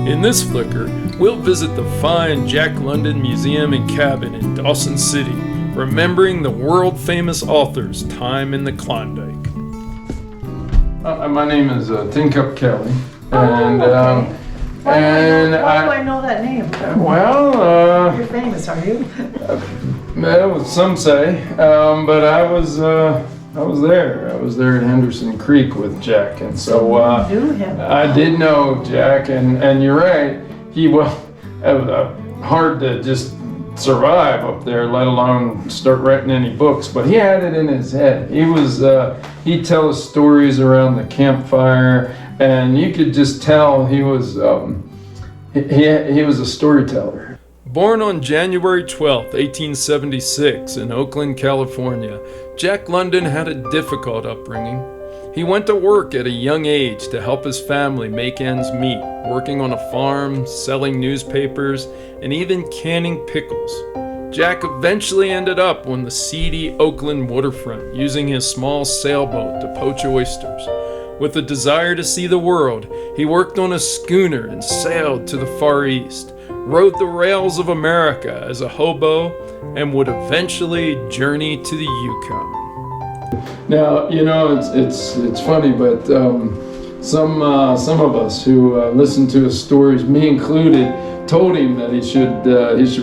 In this flicker, we'll visit the fine Jack London Museum and Cabin in Dawson City, remembering the world-famous author's time in the Klondike. My name is Tin Cup Kelly, and okay. Why do I know that name? You're famous, are you? Some say, but I was there. I was there at Henderson Creek with Jack, and so I did know Jack, and you're right. It was hard to just survive up there, let alone start writing any books. But he had it in his head. He'd tell us stories around the campfire, and you could just tell he was a storyteller. Born on January 12, 1876 in Oakland, California, Jack London had a difficult upbringing. He went to work at a young age to help his family make ends meet, working on a farm, selling newspapers, and even canning pickles. Jack eventually ended up on the seedy Oakland waterfront, using his small sailboat to poach oysters. With a desire to see the world, he worked on a schooner and sailed to the Far East, rode the rails of America as a hobo, and would eventually journey to the Yukon. Now, it's funny, but some of us who listened to his stories, me included, told him that he should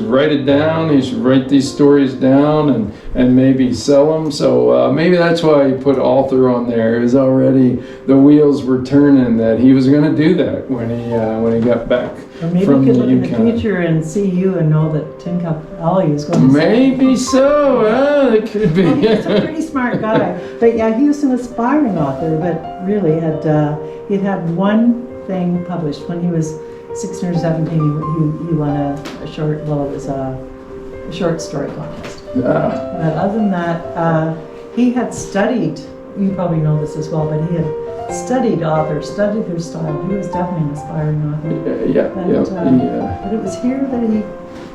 write it down. He should write these stories down and maybe sell them. So maybe that's why he put author on there. It was already, the wheels were turning that he was going to do that when he got back. Or maybe from he could the look in Yukon. the future and see you and know that Tin Cup Ellie is going to Maybe so. It could be. Well, he's a pretty smart guy. But yeah, he was an aspiring author, but really he'd had one thing published when he was 16 or 17. He won a short story contest. But other than that, he had studied, you probably know this as well, but he had studied their style. He was definitely an aspiring author. But it was here that he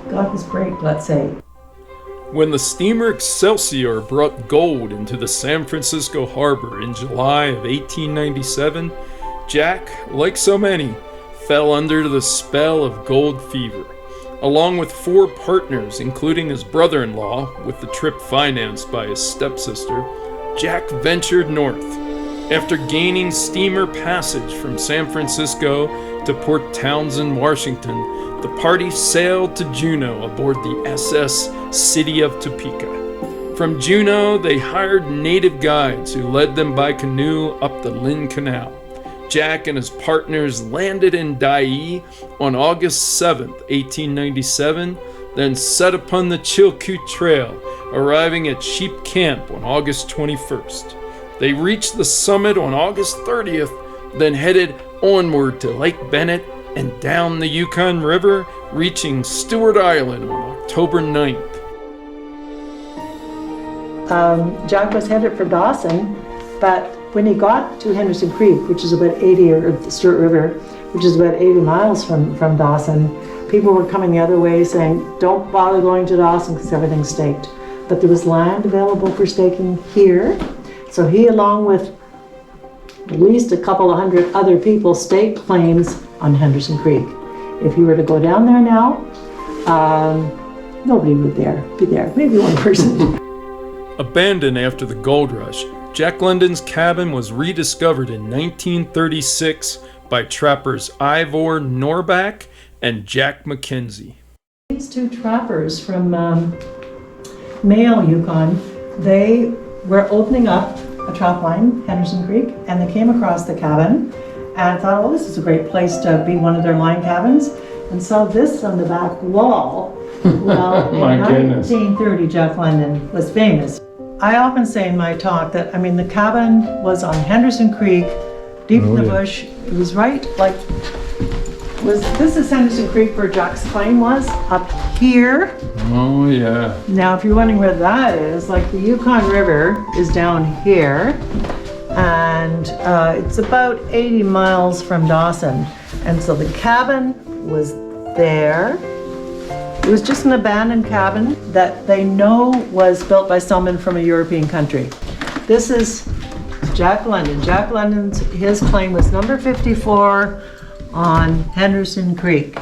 got his break, let's say. When the steamer Excelsior brought gold into the San Francisco harbor in July of 1897, Jack, like so many, fell under the spell of gold fever. Along with 4 partners, including his brother-in-law, with the trip financed by his stepsister, Jack ventured north. After gaining steamer passage from San Francisco to Port Townsend, Washington, the party sailed to Juneau aboard the SS City of Topeka. From Juneau, they hired native guides who led them by canoe up the Lynn Canal. Jack and his partners landed in Dyea on August 7, 1897, then set upon the Chilkoot Trail, arriving at Sheep Camp on August 21st. They reached the summit on August 30th, then headed onward to Lake Bennett and down the Yukon River, reaching Stewart Island on October 9th. Jack was headed for Dawson, but when he got to Henderson Creek, which is about 80, or the Stewart River, which is about 80 miles from Dawson, people were coming the other way saying, don't bother going to Dawson because everything's staked. But there was land available for staking here. So he, along with at least a couple of hundred other people, staked claims on Henderson Creek. If you were to go down there now, nobody would be there, maybe one person. Abandoned after the gold rush, Jack London's cabin was rediscovered in 1936 by trappers Ivor Norback and Jack McKenzie. These 2 trappers from Mayo, Yukon, they were opening up a trap line, Henderson Creek, and they came across the cabin and thought, oh, this is a great place to be one of their line cabins, and saw this on the back wall. Well, in 1930, Jack London was famous. I often say in my talk that, the cabin was on Henderson Creek, deep in the bush. It was right, this is Henderson Creek where Jack's claim was, up here. Oh, yeah. Now, if you're wondering where that is, the Yukon River is down here, and it's about 80 miles from Dawson. And so the cabin was there. It was just an abandoned cabin that they know was built by someone from a European country. This is Jack London. Jack London's, his claim was number 54 on Henderson Creek.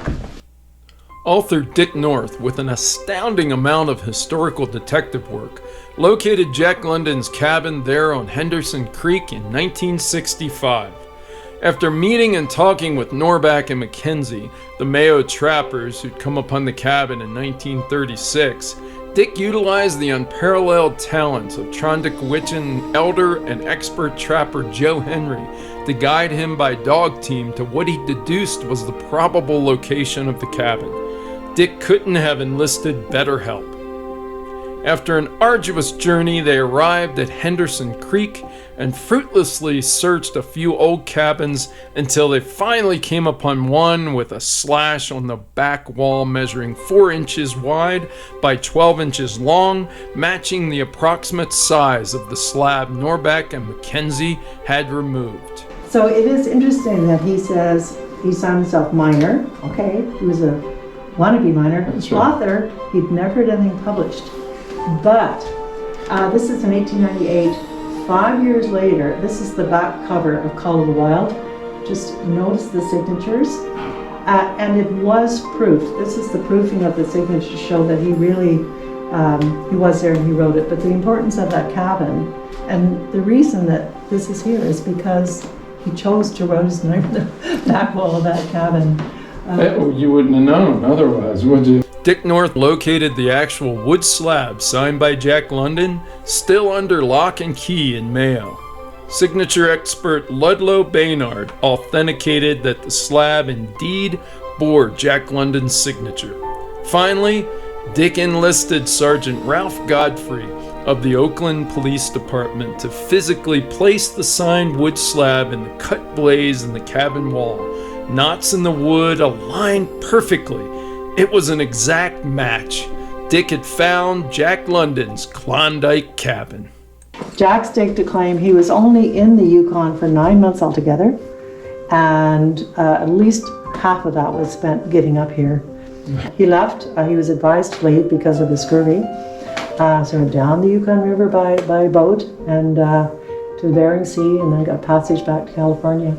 Author Dick North, with an astounding amount of historical detective work, located Jack London's cabin there on Henderson Creek in 1965. After meeting and talking with Norback and Mackenzie, the Mayo trappers who'd come upon the cabin in 1936, Dick utilized the unparalleled talents of Klondike elder and expert trapper Joe Henry to guide him by dog team to what he deduced was the probable location of the cabin. Dick couldn't have enlisted better help. After an arduous journey, they arrived at Henderson Creek and fruitlessly searched a few old cabins until they finally came upon one with a slash on the back wall measuring 4 inches wide by 12 inches long, matching the approximate size of the slab Norback and Mackenzie had removed. So it is interesting that he says he signed himself minor. Okay, he was a wannabe minor. That's right. Author, he'd never had anything published. But this is in 1898. 5 years later, this is the back cover of Call of the Wild. Just notice the signatures. And it was proofed. This is the proofing of the signatures to show that he really, he was there and he wrote it. But the importance of that cabin, and the reason that this is here is because he chose to write his name on the back wall of that cabin. You wouldn't have known otherwise, would you? Dick North located the actual wood slab signed by Jack London, still under lock and key in Mayo. Signature expert Ludlow Baynard authenticated that the slab indeed bore Jack London's signature. Finally, Dick enlisted Sergeant Ralph Godfrey of the Oakland Police Department to physically place the signed wood slab in the cut blaze in the cabin wall. Knots in the wood aligned perfectly. It was an exact match. Dick had found Jack London's Klondike cabin. Jack staked a claim. He was only in the Yukon for 9 months altogether, and at least half of that was spent getting up here. He left. He was advised to leave because of his scurvy. So he went down the Yukon River by boat and to the Bering Sea, and then got passage back to California.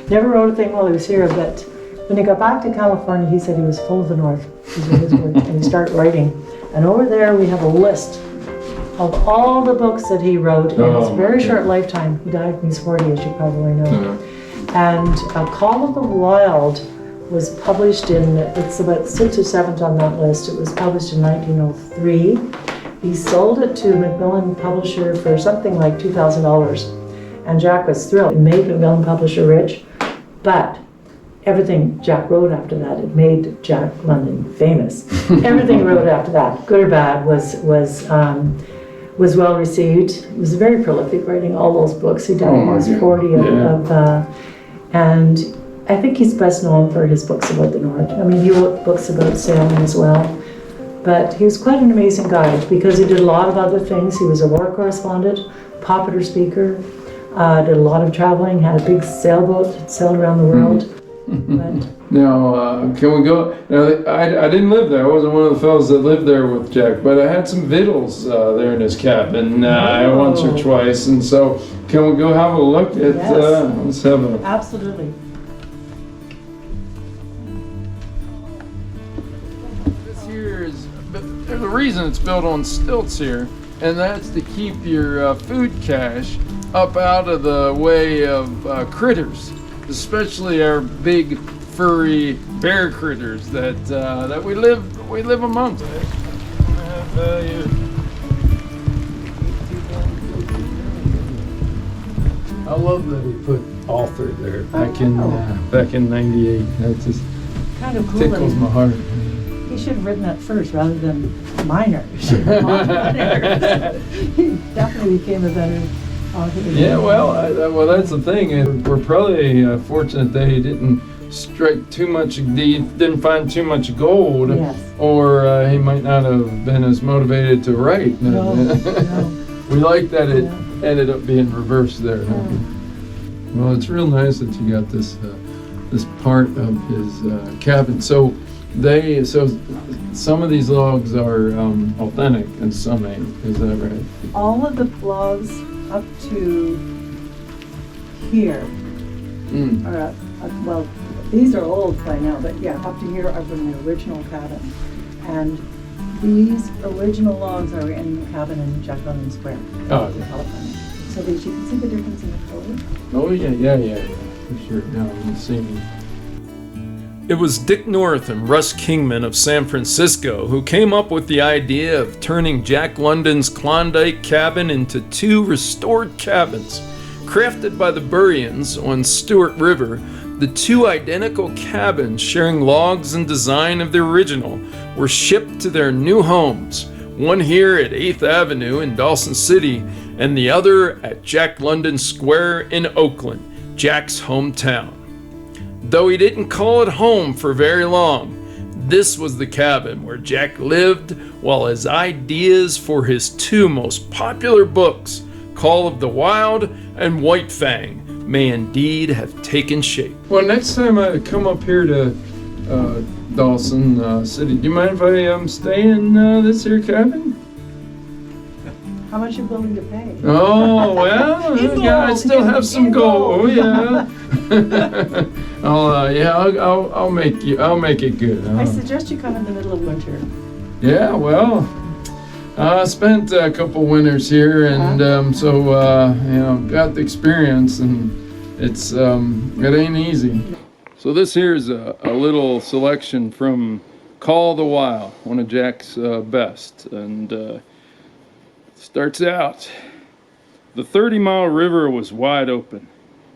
Never wrote a thing while he was here, but when he got back to California, he said he was full of the North. These were his words, and he started writing. And over there, we have a list of all the books that he wrote in his very short lifetime. He died when he's 40, as you probably know. And Call of the Wild was published in, it's about 6th or 7th on that list. It was published in 1903. He sold it to Macmillan Publisher for something like $2,000. And Jack was thrilled. It made Macmillan Publisher rich, but everything Jack wrote after that, it made Jack London famous. Everything he wrote after that, good or bad, was well received. He was very prolific, writing all those books. He died when he was 40 and I think he's best known for his books about the North. I mean, he wrote books about sailing as well. But he was quite an amazing guide because he did a lot of other things. He was a war correspondent, popular speaker, did a lot of traveling, had a big sailboat, sailed around the world. Now, can we go? I didn't live there. I wasn't one of the fellows that lived there with Jack, but I had some victuals there in his cabin once or twice. And so, can we go have a look at? Yes. Let's have a. Absolutely. This here is. There's a reason it's built on stilts here, and that's to keep your food cache up out of the way of critters. Especially our big furry bear critters that we live amongst. I love that he put author there back in '98. That just kind of cool. Tickles my heart. He should have written that first rather than minor. He should have gone there. He definitely became a better. Yeah, well, that's the thing. We're probably fortunate that he didn't strike too much. He didn't find too much gold, yes. Or he might not have been as motivated to write. No. We like that it ended up being reversed there. Yeah. Well, it's real nice that you got this part of his cabin. So some of these logs are authentic and some ain't. Is that right? All of the logs up to here are, well, These are old by now, but yeah, up to here are from the original cabin. And these original logs are in the cabin in Jack London Square. Oh, in California. So you can see the difference in the color. Oh, yeah. For sure. No, I'm seeing. It was Dick North and Russ Kingman of San Francisco who came up with the idea of turning Jack London's Klondike cabin into 2 restored cabins. Crafted by the Burrians on Stewart River, the 2 identical cabins sharing logs and design of the original were shipped to their new homes, one here at 8th Avenue in Dawson City and the other at Jack London Square in Oakland, Jack's hometown. Though he didn't call it home for very long, this was the cabin where Jack lived while his ideas for his 2 most popular books, Call of the Wild and White Fang, may indeed have taken shape. Well, next time I come up here to Dawson City, do you mind if I stay in this here cabin? How much you willing to pay? Oh, well, yeah, I still have some gold. Oh, yeah. I'll make it good. I suggest you come in the middle of winter. Yeah, well, I spent a couple winters here, and got the experience, and it ain't easy. So this here is a little selection from Call of the Wild, one of Jack's best, and starts out. The 30-mile river was wide open.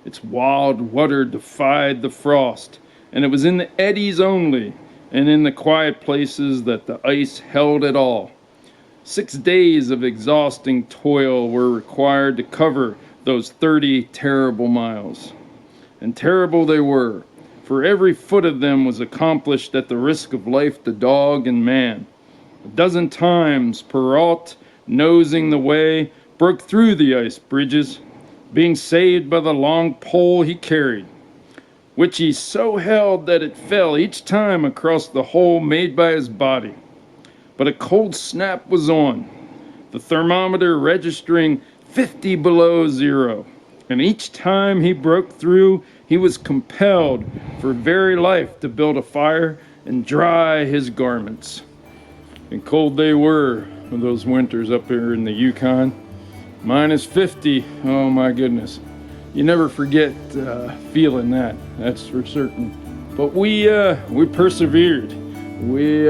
Its wild water defied the frost, and it was in the eddies only, and in the quiet places that the ice held it all. 6 days of exhausting toil were required to cover those 30 terrible miles. And terrible they were, for every foot of them was accomplished at the risk of life to dog and man. 12 times Perrault, nosing the way, broke through the ice bridges, being saved by the long pole he carried, which he so held that it fell each time across the hole made by his body. But a cold snap was on, the thermometer registering 50 below zero, and each time he broke through, he was compelled for very life to build a fire and dry his garments. And cold they were, those winters up here in the Yukon. Minus 50, oh my goodness. You never forget feeling that, that's for certain. But we persevered. We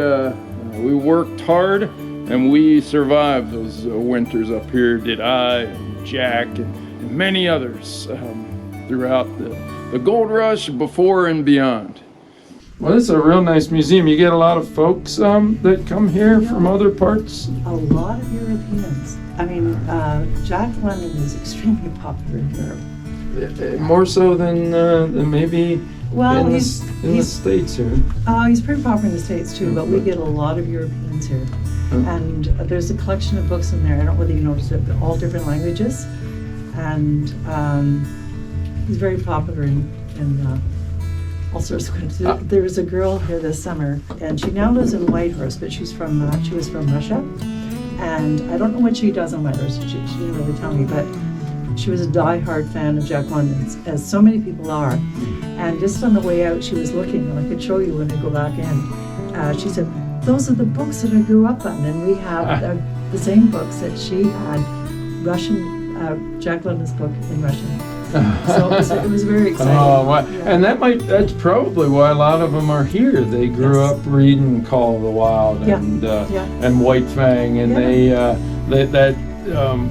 worked hard, and we survived those winters up here, did I, and Jack, and many others throughout the gold rush before and beyond. Well, this is a real nice museum. You get a lot of folks that come here from other parts? A lot of Europeans. I mean, Jack London is extremely popular in Europe. More so than maybe well, in the States here. He's pretty popular in the States too, but we get a lot of Europeans here. And there's a collection of books in there. I don't know whether you noticed it, but all different languages. And he's very popular in all sorts of countries. There was a girl here this summer, and she now lives in Whitehorse, but she was from Russia. And I don't know what she does in Whitehorse. She didn't really tell me, but she was a die-hard fan of Jack London's, as so many people are. And just on the way out, she was looking, and I could show you when I go back in. She said, "Those are the books that I grew up on," and we have the same books that she had, Russian, Jack London's book in Russian. So it was very exciting. Oh, wow. Yeah. And that's probably why a lot of them are here. They grew up reading Call of the Wild and White Fang, and that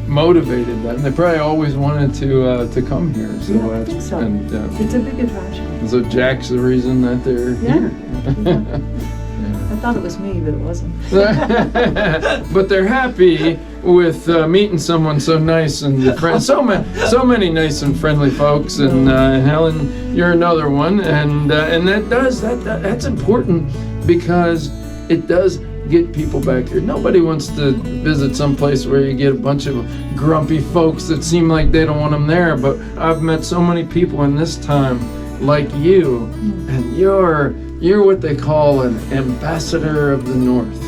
motivated them. They probably always wanted to come here. So I think so. And, it's a big attraction. So Jack's the reason that they're here. I thought it was me, but it wasn't. But they're happy with meeting someone so nice and so many nice and friendly folks. And Helen, you're another one, and that's important because it does get people back here. Nobody wants to visit someplace where you get a bunch of grumpy folks that seem like they don't want them there. But I've met so many people in this time like you, and you're what they call an ambassador of the North.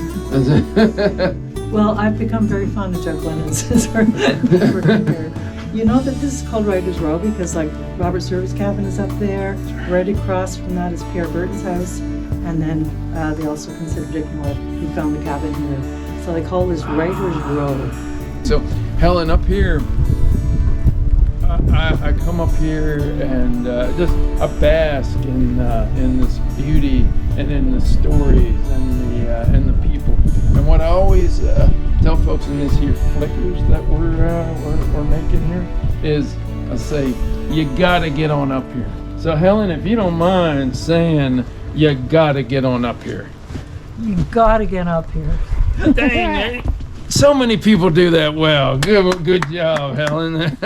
Well, I've become very fond of Jack London since we're here. You know that this is called Writers Row because like Robert Service cabin is up there. Right across from that is Pierre Burton's house. And then they also consider Dick Moore, who found the cabin here. So they call this Writers Row. So, Helen, up here, I come up here and just I bask in this beauty and in the stories and the people. And what I always tell folks in this here flickers that we're making here is I say you gotta get on up here. So Helen, if you don't mind saying you gotta get on up here. You gotta get up here. Dang it. So many people do that well. Good job, Helen.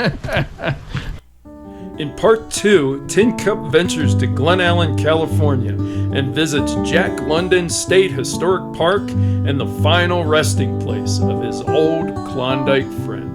In part 2, Tin Cup ventures to Glen Allen, California, and visits Jack London State Historic Park and the final resting place of his old Klondike friends.